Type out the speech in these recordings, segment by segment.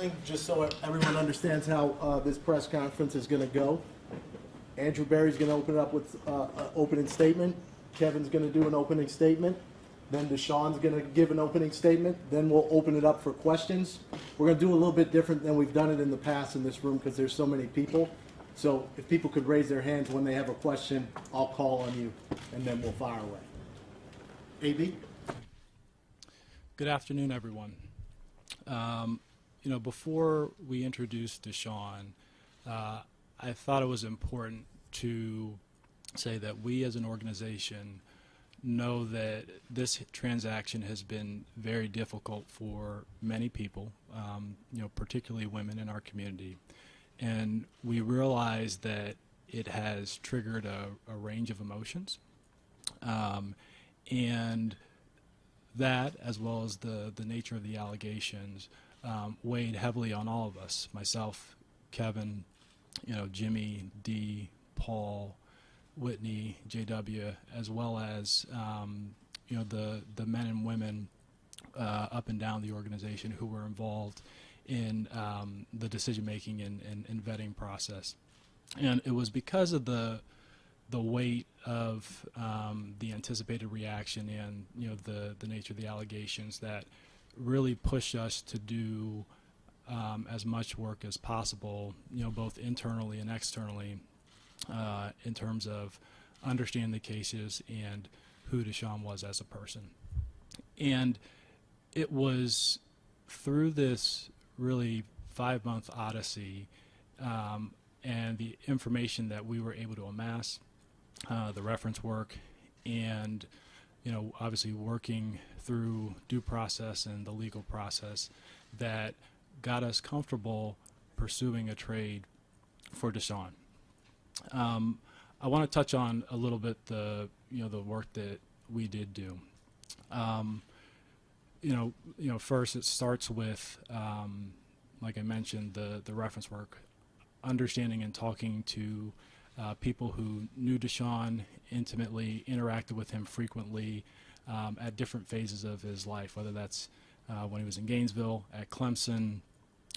morning, just so everyone understands how this press conference is going to go. Andrew Berry's going to open it up with an opening statement. Kevin's going to do an opening statement. Then Deshaun's going to give an opening statement. Then we'll open it up for questions. We're going to do a little bit different than we've done it in the past in this room because there's so many people. So if people could raise their hands when they have a question, I'll call on you, and then we'll fire away. AB? Good afternoon, everyone. Before we introduce Deshaun, I thought it was important to say that we as an organization know that this transaction has been very difficult for many people, particularly women in our community. And we realize that it has triggered a range of emotions. And that, as well as the nature of the allegations, weighed heavily on all of us, myself, Kevin, Jimmy, Dee, Paul, Whitney, JW, as well as the men and women up and down the organization who were involved in the decision-making and vetting process. And it was because of the weight of the anticipated reaction and the nature of the allegations that really pushed us to do as much work as possible, both internally and externally, in terms of understanding the cases and who Deshaun was as a person. And it was through this really 5-month odyssey and the information that we were able to amass, the reference work, and obviously working through due process and the legal process that got us comfortable pursuing a trade for Deshaun. I want to touch on a little bit the work that we did do. First it starts with, like I mentioned, the reference work, understanding and talking to people who knew Deshaun intimately, interacted with him frequently at different phases of his life, whether that's when he was in Gainesville, at Clemson,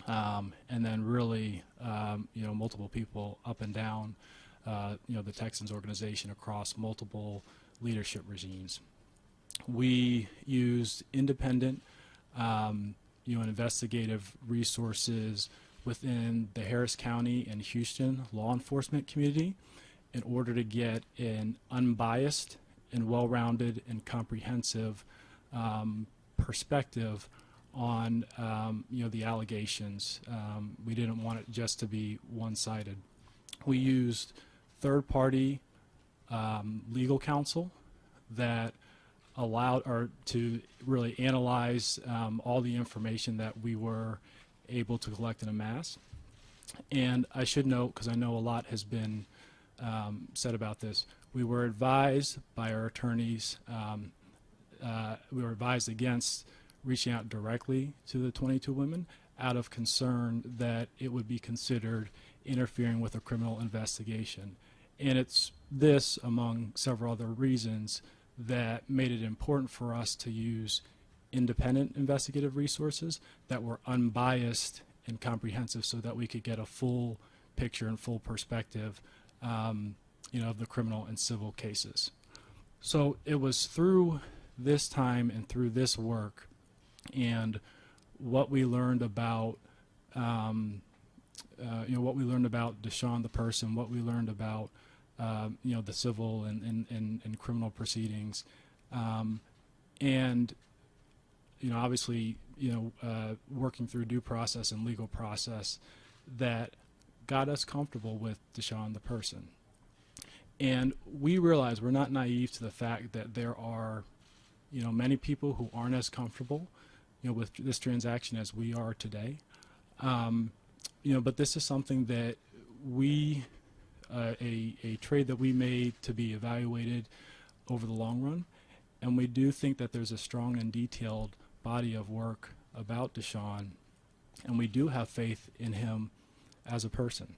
and then really, multiple people up and down, the Texans organization across multiple leadership regimes. We used independent, investigative resources within the Harris County and Houston law enforcement community in order to get an unbiased and well-rounded and comprehensive perspective on the allegations. We didn't want it just to be one-sided. We used third-party legal counsel that allowed to really analyze all the information that we were able to collect and amass. And I should note, because I know a lot has been said about this, we were advised by our attorneys, we were advised against reaching out directly to the 22 women out of concern that it would be considered interfering with a criminal investigation. And it's this, among several other reasons, that made it important for us to use independent investigative resources that were unbiased and comprehensive so that we could get a full picture and full perspective of the criminal and civil cases. So it was through this time and through this work and what we learned about what we learned about Deshaun the person, what we learned about the civil and criminal proceedings, and obviously working through due process and legal process that got us comfortable with Deshaun the person. And we realize we're not naive to the fact that there are many people who aren't as comfortable with this transaction as we are today. But this is something that we a trade that we made to be evaluated over the long run, and we do think that there's a strong and detailed body of work about Deshaun, and we do have faith in him as a person.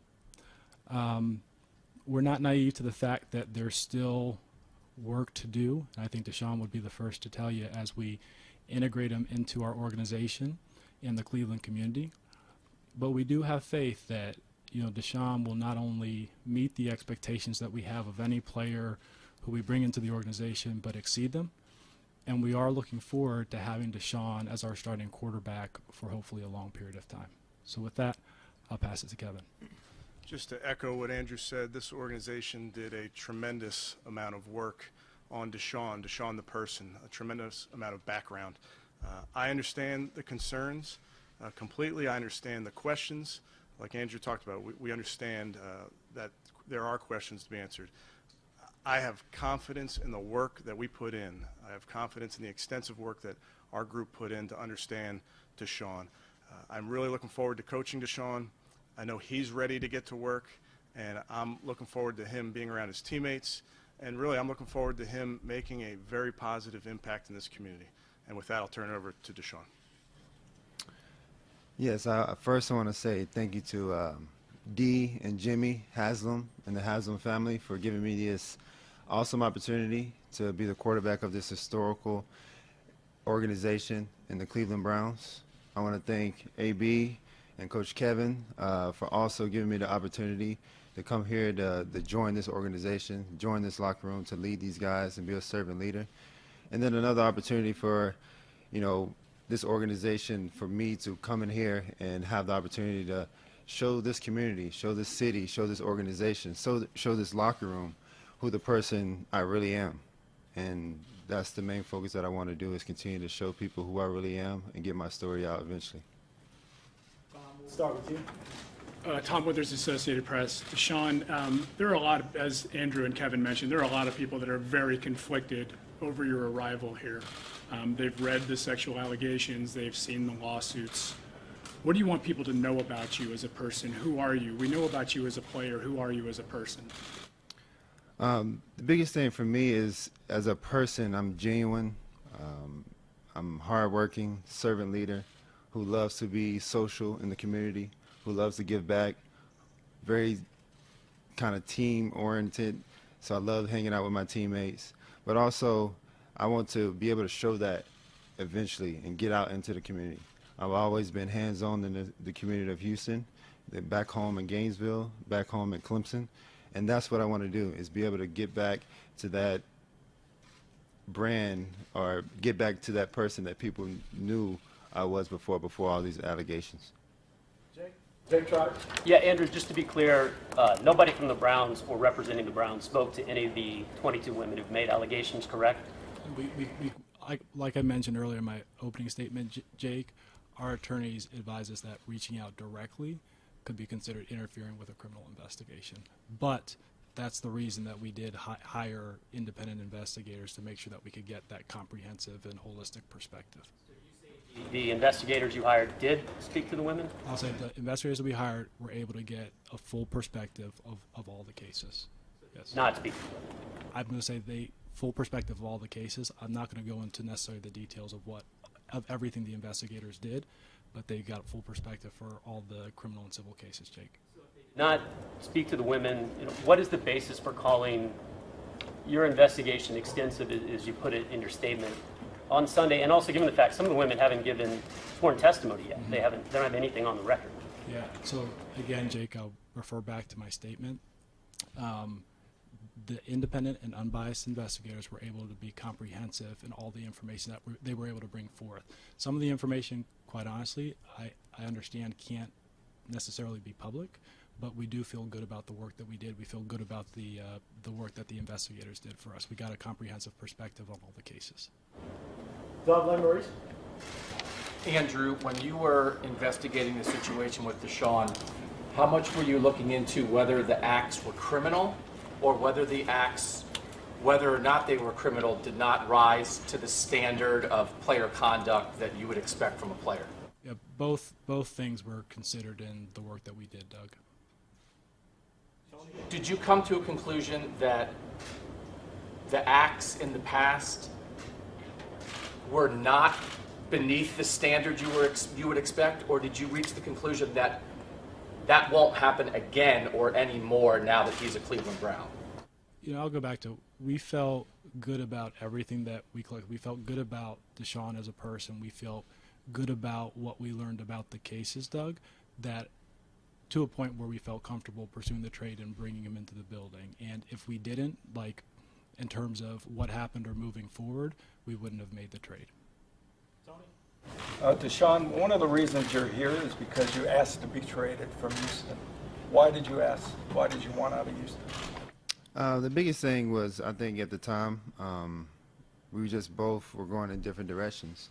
We're not naive to the fact that there's still work to do, and I think Deshaun would be the first to tell you as we integrate him into our organization in the Cleveland community. But we do have faith that, Deshaun will not only meet the expectations that we have of any player who we bring into the organization, but exceed them. And we are looking forward to having Deshaun as our starting quarterback for hopefully a long period of time. So with that, I'll pass it to Kevin. Just to echo what Andrew said, this organization did a tremendous amount of work on Deshaun the person, a tremendous amount of background. I understand the concerns completely. I understand the questions. Like Andrew talked about, we understand that there are questions to be answered. I have confidence in the work that we put in. I have confidence in the extensive work that our group put in to understand Deshaun. I'm really looking forward to coaching Deshaun. I know he's ready to get to work, and I'm looking forward to him being around his teammates. And really, I'm looking forward to him making a very positive impact in this community. And with that, I'll turn it over to Deshaun. Yes, first I want to say thank you to Dee and Jimmy Haslam and the Haslam family for giving me this awesome opportunity to be the quarterback of this historical organization in the Cleveland Browns. I want to thank AB and Coach Kevin for also giving me the opportunity to come here to join this organization, join this locker room, to lead these guys and be a servant leader. And then another opportunity for, this organization, for me to come in here and have the opportunity to show this community, show this city, show this organization, show this locker room who the person I really am. And that's the main focus that I want to do, is continue to show people who I really am and get my story out eventually. We'll start with you. Tom Withers, Associated Press. Sean, there are a lot of, as Andrew and Kevin mentioned, there are a lot of people that are very conflicted over your arrival here. They've read the sexual allegations, they've seen the lawsuits. What do you want people to know about you as a person? Who are you? We know about you as a player. Who are you as a person? The biggest thing for me is, as a person, I'm genuine. I'm hardworking, servant leader, who loves to be social in the community, who loves to give back, very kind of team-oriented. So I love hanging out with my teammates. But also, I want to be able to show that eventually and get out into the community. I've always been hands-on in the community of Houston, back home in Gainesville, back home in Clemson. And that's what I want to do, is be able to get back to that brand, or get back to that person that people knew I was before all these allegations. Jake Trotter. Yeah, Andrew, just to be clear, nobody from the Browns or representing the Browns spoke to any of the 22 women who've made allegations, correct? Like I mentioned earlier in my opening statement, Jake, our attorneys advise us that reaching out directly could be considered interfering with a criminal investigation. But that's the reason that we did hire independent investigators, to make sure that we could get that comprehensive and holistic perspective. The investigators you hired did speak to the women? I'll say the investigators that we hired were able to get a full perspective of all the cases. Yes. Not speak to the women. I'm going to say full perspective of all the cases. I'm not going to go into necessarily the details of everything the investigators did, but they got full perspective for all the criminal and civil cases, Jake. Not speak to the women. What is the basis for calling your investigation extensive, as you put it in your statement, on Sunday? And also, given the fact some of the women haven't given sworn testimony yet, they don't have anything on the record. Yeah. So again, Jake, I'll refer back to my statement. The independent and unbiased investigators were able to be comprehensive in all the information that they were able to bring forth. Some of the information, quite honestly, I understand can't necessarily be public, but we do feel good about the work that we did. We feel good about the work that the investigators did for us. We got a comprehensive perspective on all the cases. Doug Lemmaurice. Andrew, when you were investigating the situation with Deshaun, how much were you looking into whether the acts were criminal, or whether the acts, whether or not they were criminal, did not rise to the standard of player conduct that you would expect from a player? Yeah, both things were considered in the work that we did, Doug. Did you come to a conclusion that the acts in the past were not beneath the standard you would expect, or did you reach the conclusion that that won't happen again or anymore now that he's a Cleveland Brown? I'll go back to, we felt good about everything that we collected. We felt good about Deshaun as a person. We felt good about what we learned about the cases, Doug. that to a point where we felt comfortable pursuing the trade and bringing him into the building. And if we didn't, like in terms of what happened or moving forward, we wouldn't have made the trade. Deshaun, one of the reasons you're here is because you asked to be traded from Houston. Why did you ask? Why did you want out of Houston? The biggest thing was, I think at the time, we just both were going in different directions.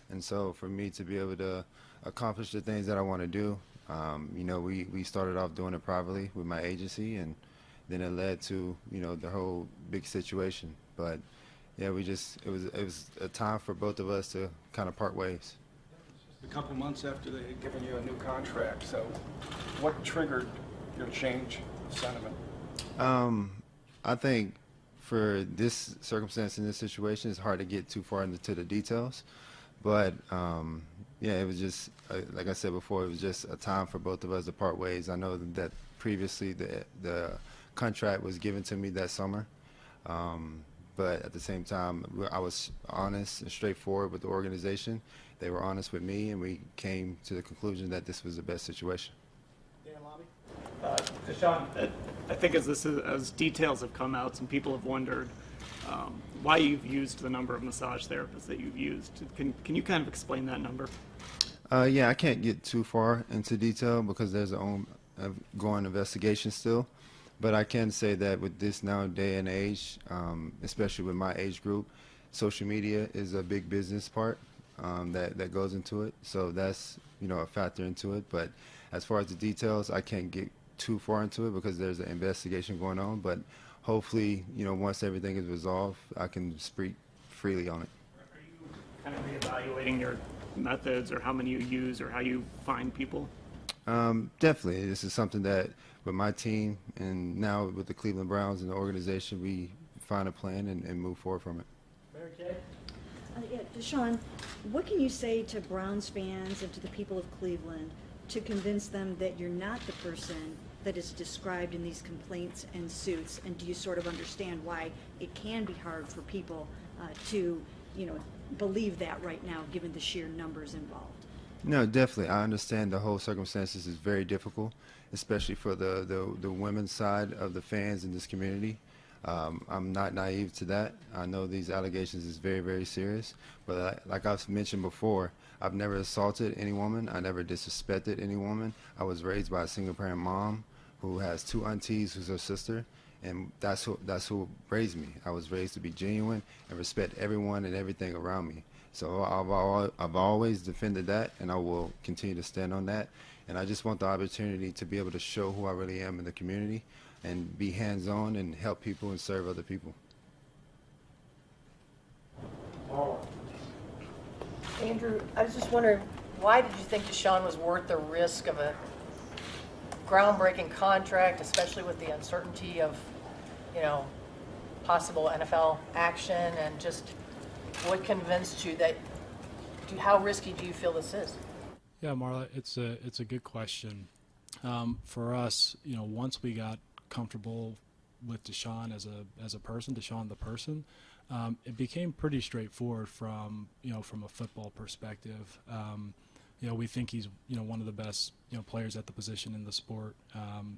And so for me to be able to accomplish the things that I want to do, you know, we started off doing it privately with my agency, and then it led to, you know, the whole big situation. But yeah, it was a time for both of us to kind of part ways. A couple months after they had given you a new contract. So what triggered your change of sentiment? I think for this circumstance in this situation, it's hard to get too far into the details. But yeah, it was just, like I said before, it was just a time for both of us to part ways. I know that previously the contract was given to me that summer. But at the same time, I was honest and straightforward with the organization. They were honest with me, and we came to the conclusion that this was the best situation. Deshaun, I think as details have come out, some people have wondered why you've used the number of massage therapists that you've used. Can you kind of explain that number? Yeah, I can't get too far into detail because there's an ongoing investigation still. But I can say that with this now day and age, especially with my age group, social media is a big business part that goes into it. So that's, you know, a factor into it. But as far as the details, I can't get too far into it because there's an investigation going on. But hopefully, you know, once everything is resolved, I can speak freely on it. Are you kind of reevaluating your methods or how many you use or how you find people? Definitely. This is something that with my team and now with the Cleveland Browns and the organization, we find a plan and move forward from it. Mary Kay? Yeah, Deshaun, what can you say to Browns fans and to the people of Cleveland to convince them that you're not the person that is described in these complaints and suits? And do you sort of understand why it can be hard for people to, you know, believe that right now, given the sheer numbers involved? No, definitely. I understand the whole circumstances is very difficult, especially for the women's side of the fans in this community. I'm not naive to that. I know these allegations is very, very serious. But like I've mentioned before, I've never assaulted any woman. I never disrespected any woman. I was raised by a single-parent mom who has two aunties who's her sister, and that's who raised me. I was raised to be genuine and respect everyone and everything around me. So I've always defended that, and I will continue to stand on that. And I just want the opportunity to be able to show who I really am in the community and be hands-on and help people and serve other people. Andrew, I was just wondering, why did you think Deshaun was worth the risk of a groundbreaking contract, especially with the uncertainty of, you know, possible NFL action, and just what convinced you that, how risky do you feel this is? Yeah, Marla, it's a good question. For us, you know, once we got comfortable with Deshaun as a person, Deshaun the person, it became pretty straightforward from a football perspective. You know, we think he's, you know, one of the best, you know, players at the position in the sport.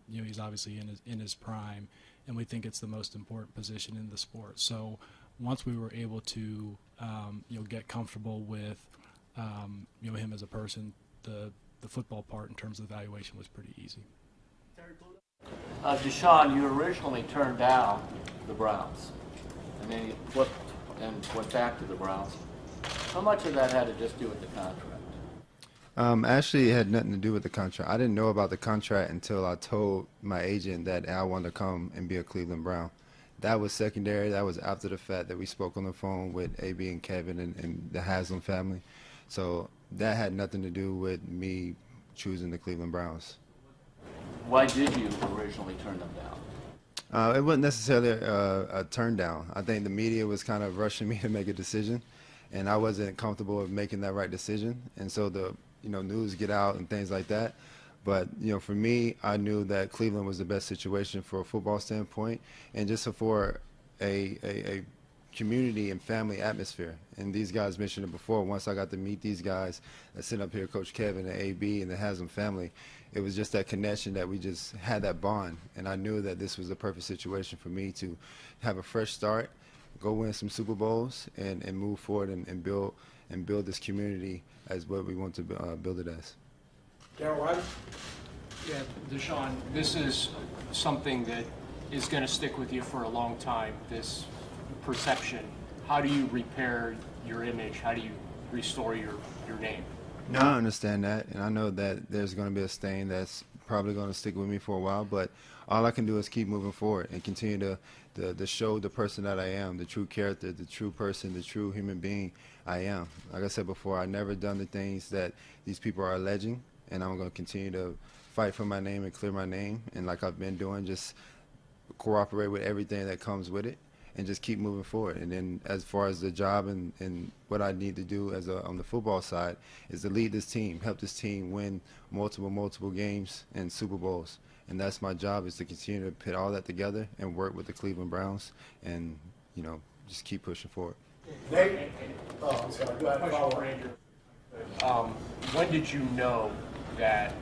You know, he's obviously in his prime, and we think it's the most important position in the sport. So once we were able to, you know, get comfortable with, you know, him as a person, the football part in terms of evaluation was pretty easy. Deshaun, you originally turned down the Browns, and then you flipped and went back to the Browns. How much of that had to just do with the contract? Actually, it had nothing to do with the contract. I didn't know about the contract until I told my agent that I wanted to come and be a Cleveland Brown. That was secondary. That was after the fact that we spoke on the phone with AB and Kevin and the Haslam family. So that had nothing to do with me choosing the Cleveland Browns. Why did you originally turn them down? It wasn't necessarily a turn down. I think the media was kind of rushing me to make a decision, and I wasn't comfortable with making that right decision. And so the news get out and things like that. But, you know, for me, I knew that Cleveland was the best situation for a football standpoint, and just for a community and family atmosphere. And these guys mentioned it before. Once I got to meet these guys that sit up here, Coach Kevin and AB and the Haslam family, it was just that connection that we just had that bond. And I knew that this was the perfect situation for me to have a fresh start, go win some Super Bowls, and move forward and build this community as what we want to build it as. Darryl Ryder? Yeah, Deshaun, this is something that is going to stick with you for a long time, this perception. How do you repair your image? How do you restore your name? No, I understand that, and I know that there's going to be a stain that's probably going to stick with me for a while, but all I can do is keep moving forward and continue to show the person that I am, the true character, the true person, the true human being I am. Like I said before, I've never done the things that these people are alleging, and I'm going to continue to fight for my name and clear my name, and like I've been doing, just cooperate with everything that comes with it and just keep moving forward. And then as far as the job and what I need to do on the football side is to lead this team, help this team win multiple games and Super Bowls. And that's my job, is to continue to put all that together and work with the Cleveland Browns and, just keep pushing forward. Nate? Oh, I'm sorry. Go ahead. Follow. When did you know that,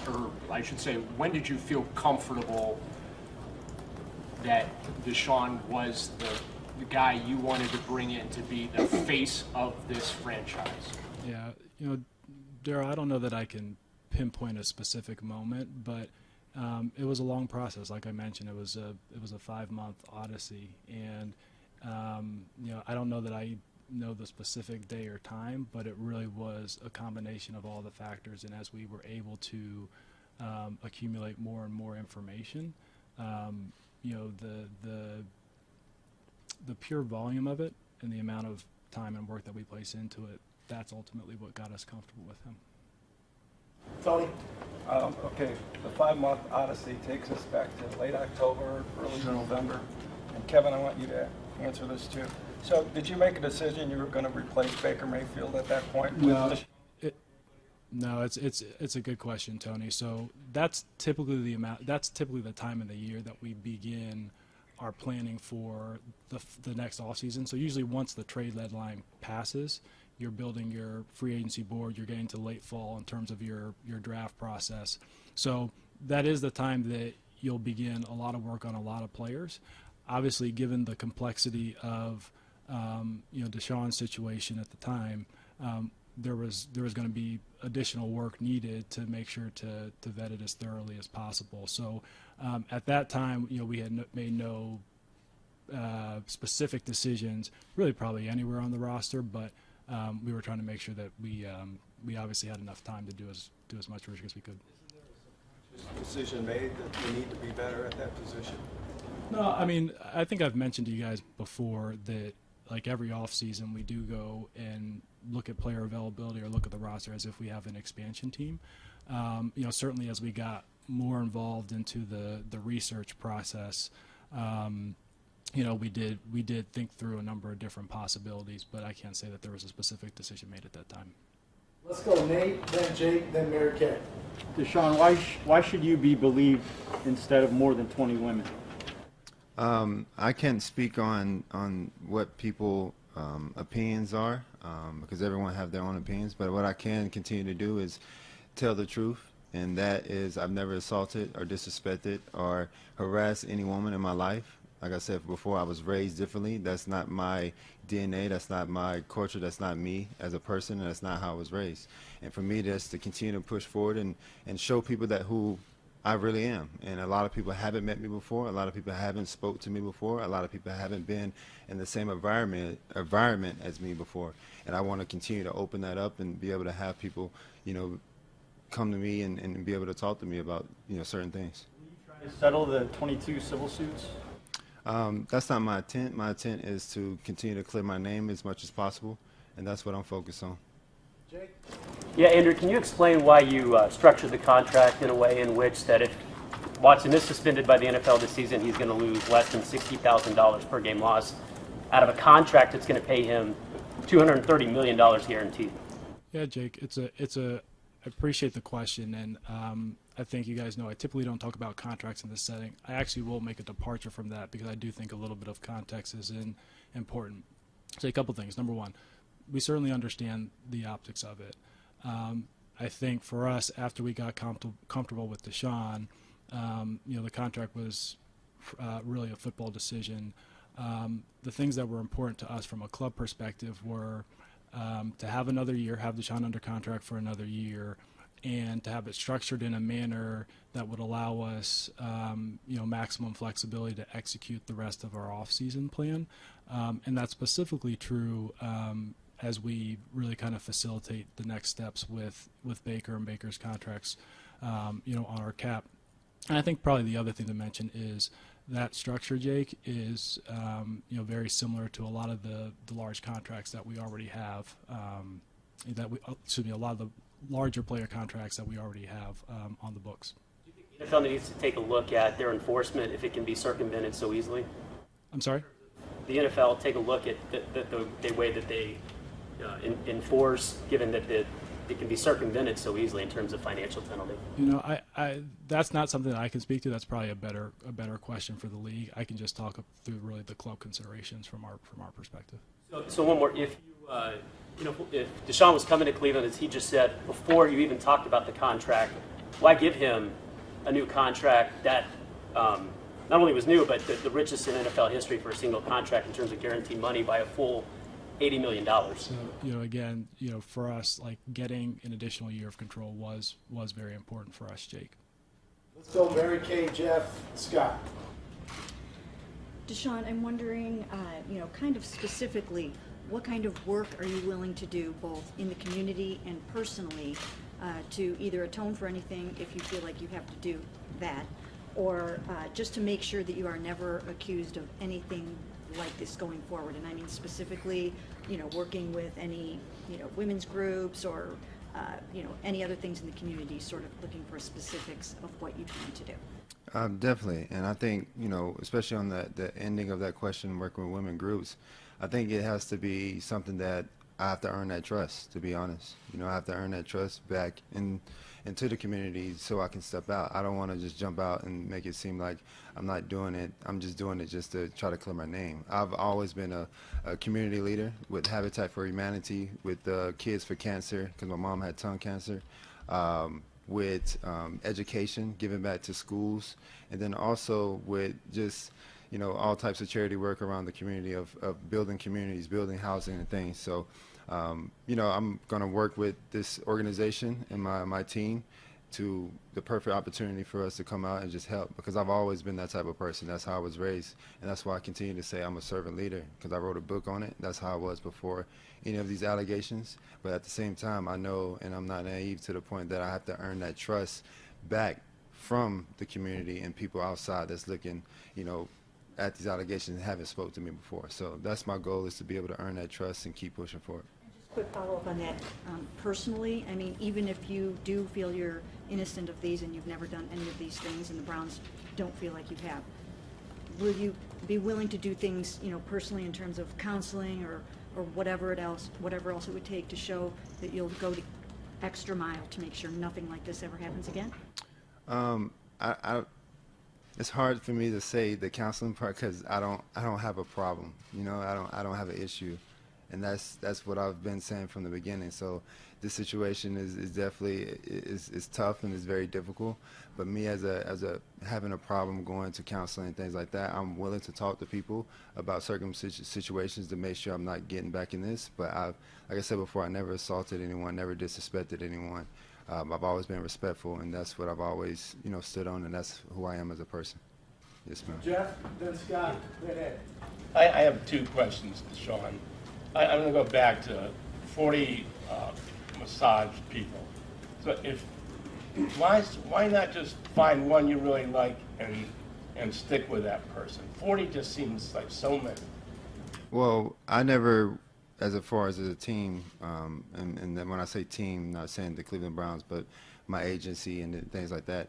or I should say, when did you feel comfortable that Deshaun was the guy you wanted to bring in to be the face of this franchise? Yeah, Darryl, I don't know that I can pinpoint a specific moment, but it was a long process. Like I mentioned, it was a 5-month odyssey, and I don't know that I know the specific day or time, but it really was a combination of all the factors. And as we were able to accumulate more and more information, the pure volume of it and the amount of time and work that we place into it, that's ultimately what got us comfortable with him. Tony? Okay, the 5-month odyssey takes us back to late October, early November. And Kevin, I want you to answer this too. So did you make a decision you were going to replace Baker Mayfield at that point? No, it's a good question, Tony. So that's typically the time of the year that we begin our planning for the next offseason. So usually once the trade deadline passes, you're building your free agency board, you're getting to late fall in terms of your draft process. So that is the time that you'll begin a lot of work on a lot of players. Obviously, given the complexity of Deshaun's situation at the time, there was going to be additional work needed to make sure to vet it as thoroughly as possible. So at that time, we had made no specific decisions, really probably anywhere on the roster, but we were trying to make sure that we obviously had enough time to do as much work as we could. Isn't there a decision made that you need to be better at that position? No, I mean, I think I've mentioned to you guys before that, like, every offseason we do go and look at player availability or look at the roster as if we have an expansion team. Certainly as we got more involved into the research process, we did think through a number of different possibilities, but I can't say that there was a specific decision made at that time. Let's go Nate, then Jake, then Mary Kay. Deshaun, why should you be believed instead of more than 20 women? I can't speak on what people opinions are because everyone have their own opinions, but what I can continue to do is tell the truth, and that is I've never assaulted or disrespected or harassed any woman in my life. Like I said before, I was raised differently. That's not my DNA. That's not my culture. That's not me as a person, and that's not how I was raised. And for me, just to continue to push forward and show people that who I really am. And a lot of people haven't met me before. A lot of people haven't spoke to me before. A lot of people haven't been in the same environment as me before. And I want to continue to open that up and be able to have people, come to me and be able to talk to me about, certain things. Will you try to settle the 22 civil suits? That's not my intent. My intent is to continue to clear my name as much as possible, and that's what I'm focused on. Jake? Yeah, Andrew, can you explain why you structured the contract in a way in which that if Watson is suspended by the NFL this season, he's going to lose less than $60,000 per game loss out of a contract that's going to pay him $230 million guaranteed? Yeah, Jake, it's a appreciate the question, and I think you guys know I typically don't talk about contracts in this setting. I actually will make a departure from that because I do think a little bit of context is important. So a couple things. Number one, we certainly understand the optics of it. I think for us, after we got comfortable with Deshaun, the contract was really a football decision. The things that were important to us from a club perspective were to have another year, have Deshaun under contract for another year, and to have it structured in a manner that would allow us, maximum flexibility to execute the rest of our off-season plan. And that's specifically true as we really kind of facilitate the next steps with Baker and Baker's contracts, on our cap. And I think probably the other thing to mention is that structure, Jake, is very similar to a lot of the large contracts that we already have. A lot of the larger player contracts that we already have on the books. Do you think the NFL needs to take a look at their enforcement if it can be circumvented so easily? I'm sorry? The NFL take a look at the way that they enforce, given that it can be circumvented so easily in terms of financial penalty. I that's not something that I can speak to. That's probably a better question for the league. I can just talk through really the club considerations from our perspective. So one more, if Deshaun was coming to Cleveland, as he just said, before you even talked about the contract, why give him a new contract that not only was new, but the richest in NFL history for a single contract in terms of guaranteed money by a full $80 million. So, again, for us, like getting an additional year of control was very important for us, Jake. Let's go Mary Kay, Jeff, Scott. Deshaun, I'm wondering, kind of specifically, what kind of work are you willing to do both in the community and personally to either atone for anything if you feel like you have to do that, or just to make sure that you are never accused of anything like this going forward? And I mean specifically, working with any, women's groups or, any other things in the community, sort of looking for specifics of what you plan to do. Definitely, and I think, especially on the ending of that question, working with women groups, I think it has to be something that I have to earn that trust, to be honest. I have to earn that trust back into the community so I can step out. I don't want to just jump out and make it seem like I'm not doing it. I'm just doing it just to try to clear my name. I've always been a community leader with Habitat for Humanity, with Kids for Cancer, because my mom had tongue cancer, with education, giving back to schools, and then also with just all types of charity work around the community of building communities, building housing and things. So, I'm going to work with this organization and my team to the perfect opportunity for us to come out and just help, because I've always been that type of person. That's how I was raised, and that's why I continue to say I'm a servant leader, because I wrote a book on it. That's how I was before any of these allegations. But at the same time, I know, and I'm not naive to the point that I have to earn that trust back from the community and people outside that's looking, at these allegations and haven't spoke to me before. So that's my goal, is to be able to earn that trust and keep pushing for it. Just a quick follow-up on that. Personally, I mean, even if you do feel you're innocent of these and you've never done any of these things and the Browns don't feel like you have, will you be willing to do things, personally in terms of counseling or whatever else it would take to show that you'll go the extra mile to make sure nothing like this ever happens again? It's hard for me to say the counseling part, because I don't have a problem. I don't have an issue, and that's what I've been saying from the beginning. So this situation is definitely is tough and is very difficult. But me as a having a problem going to counseling and things like that, I'm willing to talk to people about certain situations to make sure I'm not getting back in this. But like I said before, I never assaulted anyone, never disrespected anyone. I've always been respectful, and that's what I've always, stood on, and that's who I am as a person. Yes, ma'am. Jeff, then Scott, then Ed. I have two questions, Deshaun. I'm going to go back to 40 massage people. So why not just find one you really like and stick with that person? 40 just seems like so many. Well, I never, as far as a team, and then when I say team, not saying the Cleveland Browns, but my agency and things like that,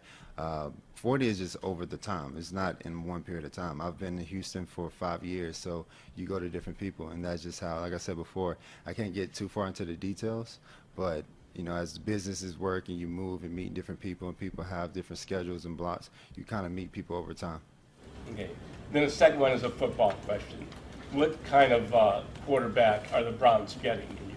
40 is just over the time. It's not in one period of time. I've been in Houston for 5 years, so you go to different people, and that's just how, like I said before, I can't get too far into the details, but you know, as businesses work and you move and meet different people and people have different schedules and blocks, you kind of meet people over time. Okay. Then the second one is a football question. What kind of quarterback are the Browns getting to use?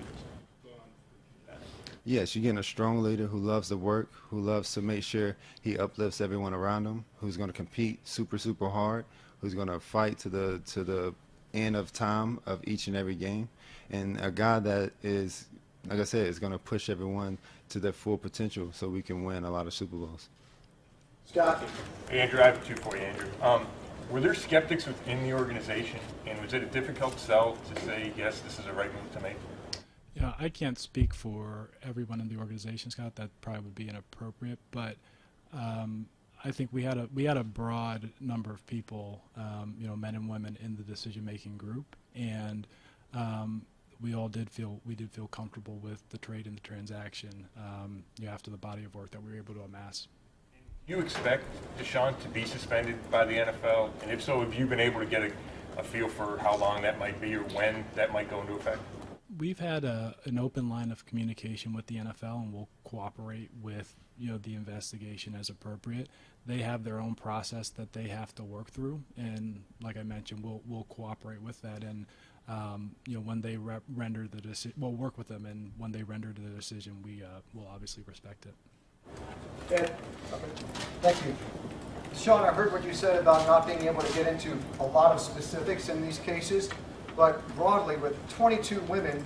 Yes, you're getting a strong leader who loves to work, who loves to make sure he uplifts everyone around him, who's going to compete super, super hard, who's going to fight to the end of time of each and every game, and a guy that is, like I said, is going to push everyone to their full potential so we can win a lot of Super Bowls. Scott? Hey, Andrew, I have two for you, Andrew. Were there skeptics within the organization, and was it a difficult sell to say, yes, this is the right move to make? Yeah, I can't speak for everyone in the organization, Scott. That probably would be inappropriate, but I think we had a broad number of people, you know, men and women in the decision-making group, and we did feel comfortable with the trade and the transaction, you know, after the body of work that we were able to amass. Do you expect Deshaun to be suspended by the NFL? And if so, have you been able to get a feel for how long that might be or when that might go into effect? We've had an open line of communication with the NFL, and we'll cooperate with, you know, the investigation as appropriate. They have their own process that they have to work through, and like I mentioned, we'll cooperate with that. And you know, when they render the decision, we'll work with them, and when they render the decision, we will obviously respect it. Ed, thank you. Sean, I heard what you said about not being able to get into a lot of specifics in these cases, but broadly, with 22 women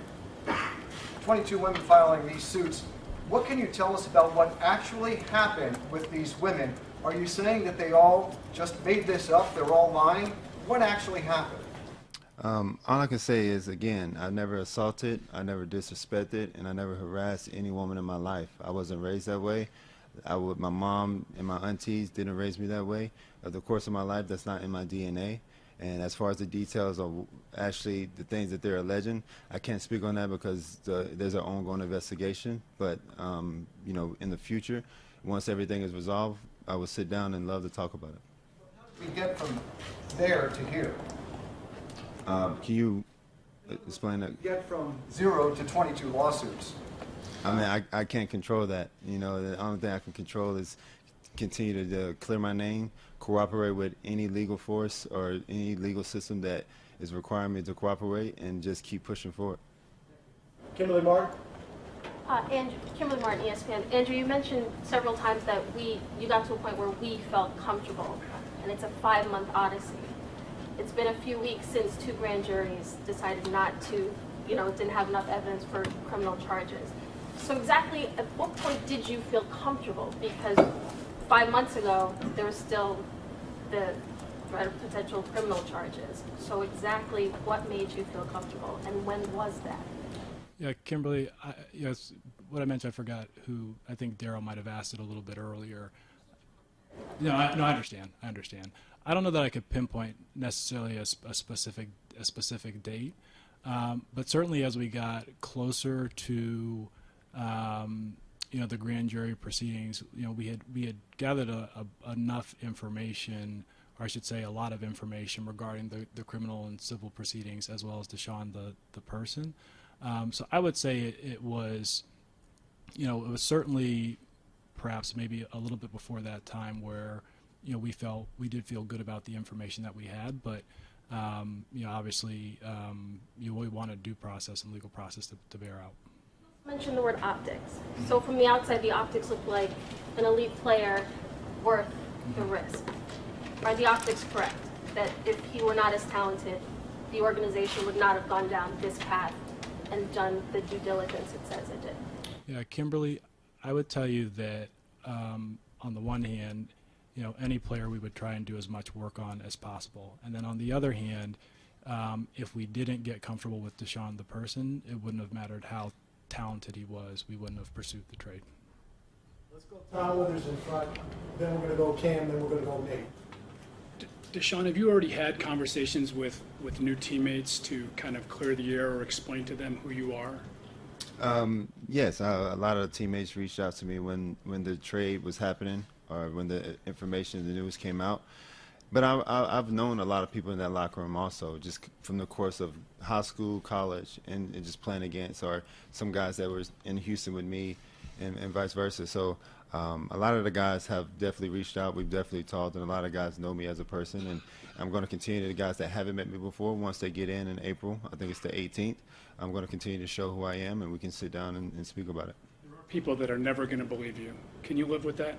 filing these suits, what can you tell us about what actually happened with these women? Are you saying that they all just made this up, they're all lying? What actually happened? All I can say is, again, I never assaulted, I never disrespected, and I never harassed any woman in my life. I wasn't raised that way. My mom and my aunties didn't raise me that way. Over the course of my life, that's not in my DNA. And as far as the details of actually the things that they're alleging, I can't speak on that because there's an ongoing investigation. But, you know, in the future, once everything is resolved, I will sit down and love to talk about it. How did we get from there to here? Can you explain that? Get from 0 to 22 lawsuits. I mean, I can't control that. You know, the only thing I can control is continue to clear my name, cooperate with any legal force or any legal system that is requiring me to cooperate, and just keep pushing forward. Kimberly Martin? Kimberly Martin, ESPN. Andrew, you mentioned several times that you got to a point where we felt comfortable, and it's a 5-month odyssey. It's been a few weeks since 2 grand juries decided not to, you know, didn't have enough evidence for criminal charges. So exactly at what point did you feel comfortable? Because 5 months ago, there was still the threat of potential criminal charges. So exactly what made you feel comfortable, and when was that? Yeah, Kimberly, yes, what I mentioned, I forgot who, I think Daryl might have asked it a little bit earlier. No, I understand. I don't know that I could pinpoint necessarily a specific date, but certainly as we got closer to you know, the grand jury proceedings, you know, we had gathered enough information, or I should say a lot of information regarding the criminal and civil proceedings, as well as Deshaun the person. So I would say it was, you know, it was certainly perhaps maybe a little bit before that time where, you know, we did feel good about the information that we had, but you know, obviously, we wanted due process and legal process to bear out. You mentioned the word optics. So from the outside, the optics look like an elite player worth the risk. Are the optics correct? That if he were not as talented, the organization would not have gone down this path and done the due diligence it says it did? Yeah, Kimberly, I would tell you that on the one hand, you know, any player we would try and do as much work on as possible. And then on the other hand, if we didn't get comfortable with Deshaun the person, it wouldn't have mattered how talented he was. We wouldn't have pursued the trade. Let's go Tom Withers in front, then we're going to go Cam, then we're going to go Nate. Deshaun, have you already had conversations with new teammates to kind of clear the air or explain to them who you are? Yes, a lot of teammates reached out to me when the trade was happening or when the information, the news came out. But I've known a lot of people in that locker room also, just from the course of high school, college, and just playing against, or some guys that were in Houston with me, and vice versa. So a lot of the guys have definitely reached out. We've definitely talked, and a lot of guys know me as a person. And I'm going to continue. The guys that haven't met me before, once they get in April, I think it's the 18th, I'm going to continue to show who I am, and we can sit down and speak about it. There are people that are never going to believe you. Can you live with that?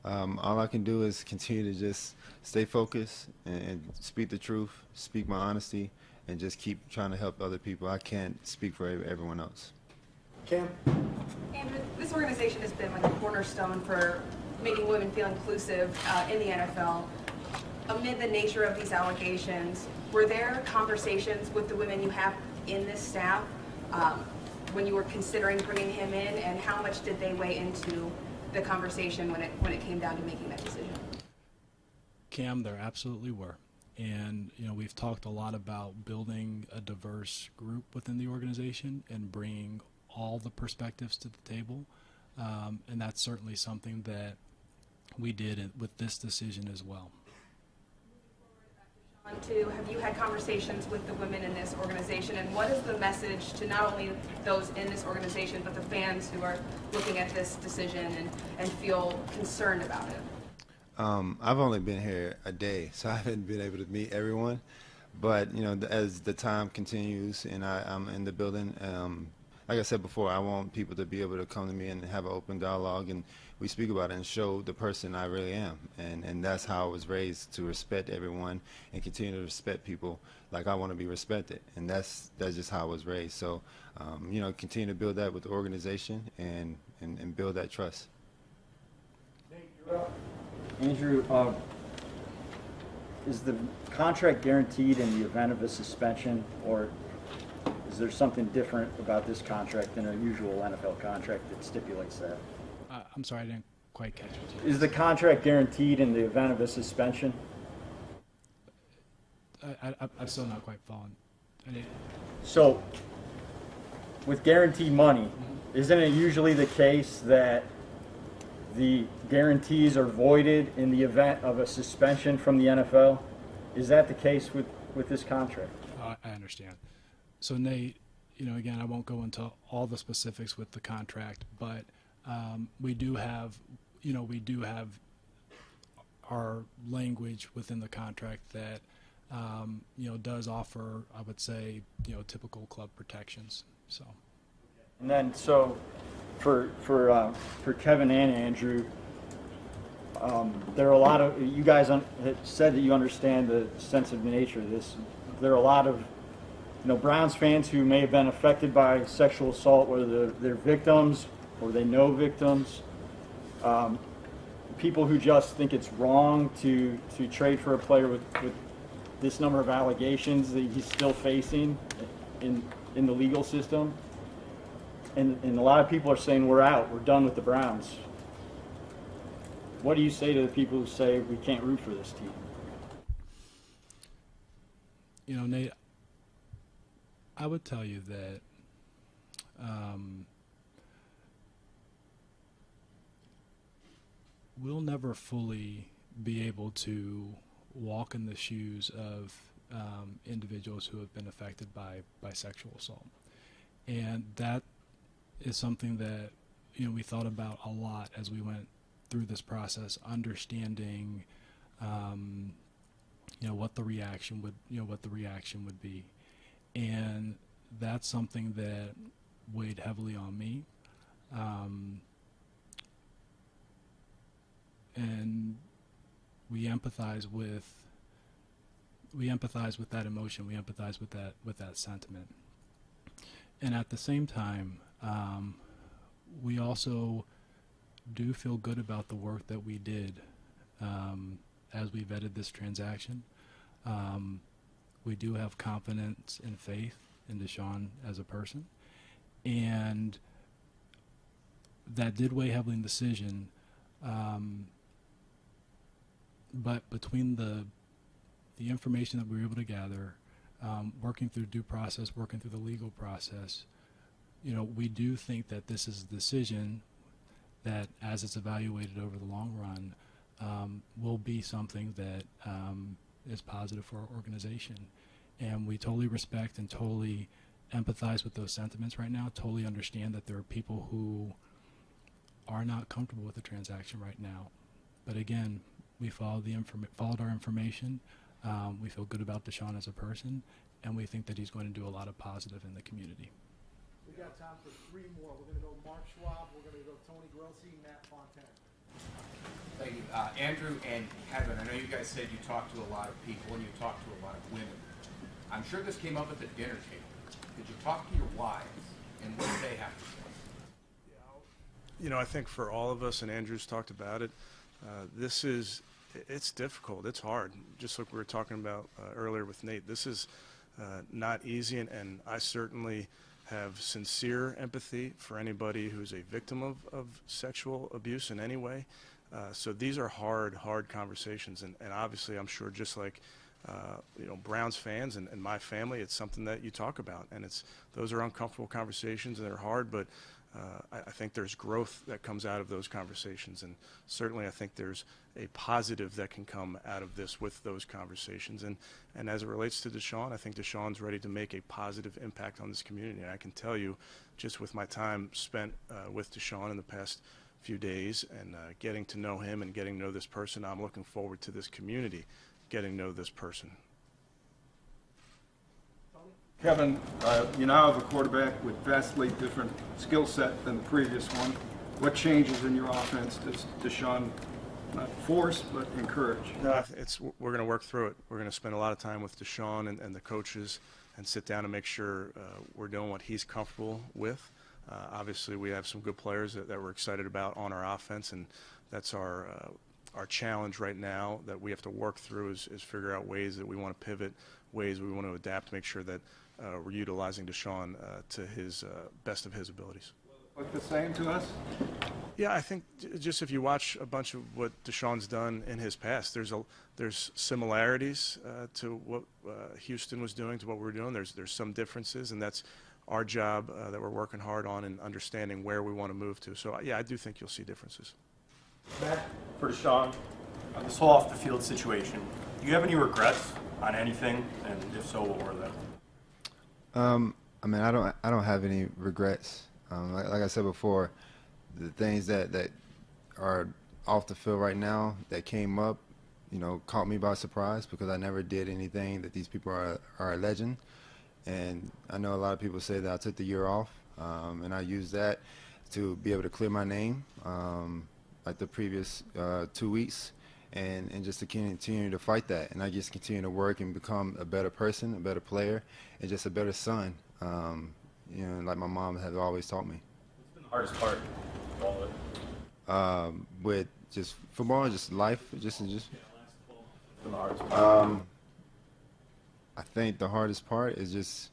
All I can do is continue to just stay focused and speak the truth, speak my honesty, and just keep trying to help other people. I can't speak for everyone else. Cam? Andrew, this organization has been like a cornerstone for making women feel inclusive in the NFL. Amid the nature of these allegations, were there conversations with the women you have in this staff when you were considering bringing him in, and how much did they weigh into the conversation when it came down to making that decision? Cam, there absolutely were. And, we've talked a lot about building a diverse group within the organization and bringing all the perspectives to the table. And that's certainly something that we did with this decision as well. Have you had conversations with the women in this organization, and what is the message to not only those in this organization but the fans who are looking at this decision and feel concerned about it? I've only been here a day, so I haven't been able to meet everyone. But as the time continues and I'm in the building, like I said before, I want people to be able to come to me and have an open dialogue, and we speak about it and show the person I really am. And that's how I was raised, to respect everyone and continue to respect people like I want to be respected. And that's just how I was raised. So, continue to build that with the organization and build that trust. Andrew, is the contract guaranteed in the event of a suspension, or is there something different about this contract than a usual NFL contract that stipulates that? I'm sorry, I didn't quite catch it. Is the contract guaranteed in the event of a suspension? I'm still not quite following. So, with guaranteed money, isn't it usually the case that the guarantees are voided in the event of a suspension from the NFL? Is that the case with this contract? I understand. So Nate, again, I won't go into all the specifics with the contract, but we do have our language within the contract that does offer, I would say, typical club protections. So. And then, so for Kevin and Andrew, there are a lot of, you guys said that you understand the sensitive nature of this. There are a lot of Browns fans who may have been affected by sexual assault, whether they're victims or they know victims. People who just think it's wrong to trade for a player with this number of allegations that he's still facing in the legal system. And a lot of people are saying, we're out, we're done with the Browns. What do you say to the people who say we can't root for this team? Nate, I would tell you that we'll never fully be able to walk in the shoes of individuals who have been affected by sexual assault. And that is something that we thought about a lot as we went through this process, understanding what the reaction would be. And that's something that weighed heavily on me. And we empathize with that emotion. We empathize with that sentiment. And at the same time, we also do feel good about the work that we did as we vetted this transaction. We do have confidence and faith in Deshaun as a person, and that did weigh heavily in the decision. But between the information that we were able to gather, working through due process, working through the legal process, we do think that this is a decision that, as it's evaluated over the long run, will be something that is positive for our organization. And we totally respect and totally empathize with those sentiments right now, totally understand that there are people who are not comfortable with the transaction right now. But again, we followed our information. We feel good about Deshaun as a person, and we think that he's going to do a lot of positive in the community. We got time for 3 more. We're going to go Mark Schwab, we're going to go Tony Grossi, Matt Fontaine. Thank you. Andrew and Kevin, I know you guys said you talked to a lot of people and you talked to a lot of women. I'm sure this came up at the dinner table. Did you talk to your wives, and what did they have to say? You know, I think for all of us, and Andrew's talked about it, it's difficult, it's hard. Just like we were talking about earlier with Nate, this is not easy, and I certainly have sincere empathy for anybody who's a victim of sexual abuse in any way. So these are hard conversations, and obviously I'm sure just like you know, Browns fans and my family, it's something that you talk about, and those are uncomfortable conversations and they're hard, but I think there's growth that comes out of those conversations, and certainly I think there's a positive that can come out of this with those conversations. And as it relates to Deshaun, I think Deshaun's ready to make a positive impact on this community. And I can tell you, just with my time spent with Deshaun in the past few days and getting to know him and getting to know this person, I'm looking forward to this community getting to know this person. Kevin, you now have a quarterback with vastly different skill set than the previous one. What changes in your offense does Deshaun not force but encourage? No, we're going to work through it. We're going to spend a lot of time with Deshaun and the coaches and sit down and make sure we're doing what he's comfortable with. Obviously, we have some good players that we're excited about on our offense, and that's our challenge right now that we have to work through is figure out ways that we want to pivot, ways we want to adapt to make sure that we're utilizing Deshaun to his best of his abilities. Look the same to us? Yeah, I think just if you watch a bunch of what Deshaun's done in his past, there's similarities to what Houston was doing to what we're doing. There's some differences, and that's our job that we're working hard on and understanding where we want to move to. So yeah, I do think you'll see differences. Matt? For Deshaun, on this whole off-the-field situation, do you have any regrets on anything, and if so, what were they? I mean, I don't have any regrets. Like I said before, the things that are off the field right now that came up, you know, caught me by surprise because I never did anything that these people are alleging. And I know a lot of people say that I took the year off, and I used that to be able to clear my name, like the previous 2 weeks, and just to continue to fight that. And I just continue to work and become a better person, a better player, and just a better son, you know, like my mom has always taught me. What's been the hardest part of all of it? With just football, just life, just been the hardest part? I think the hardest part is just,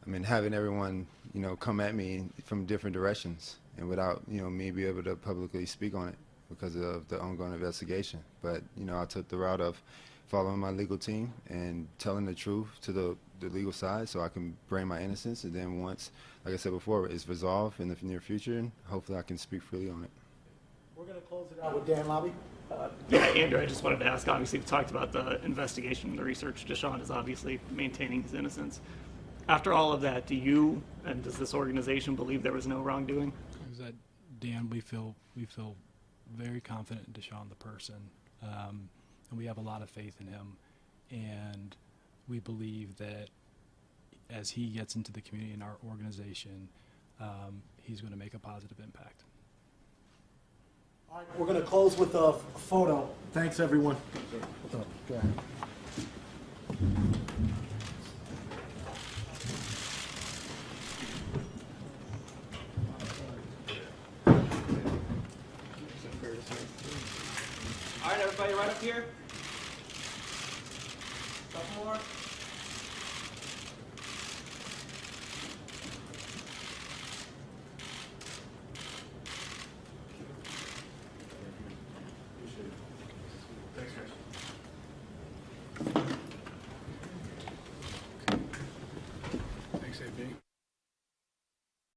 I mean, having everyone, you know, come at me from different directions and without, you know, me be able to publicly speak on it because of the ongoing investigation. But, you know, I took the route of following my legal team and telling the truth to the legal side so I can bring my innocence. And then once, like I said before, it's resolved in the near future, and hopefully I can speak freely on it. We're going to close it out with Dan Lobby. Yeah, Andrew, I just wanted to ask, obviously, we talked about the investigation and the research. Deshaun is obviously maintaining his innocence. After all of that, do you and does this organization believe there was no wrongdoing? Dan, we feel very confident in Deshaun the person, and we have a lot of faith in him, and we believe that as he gets into the community and our organization, he's going to make a positive impact. All right, we're going to close with a photo. Thanks, everyone. Go ahead. All right, everybody, right up here. Couple more.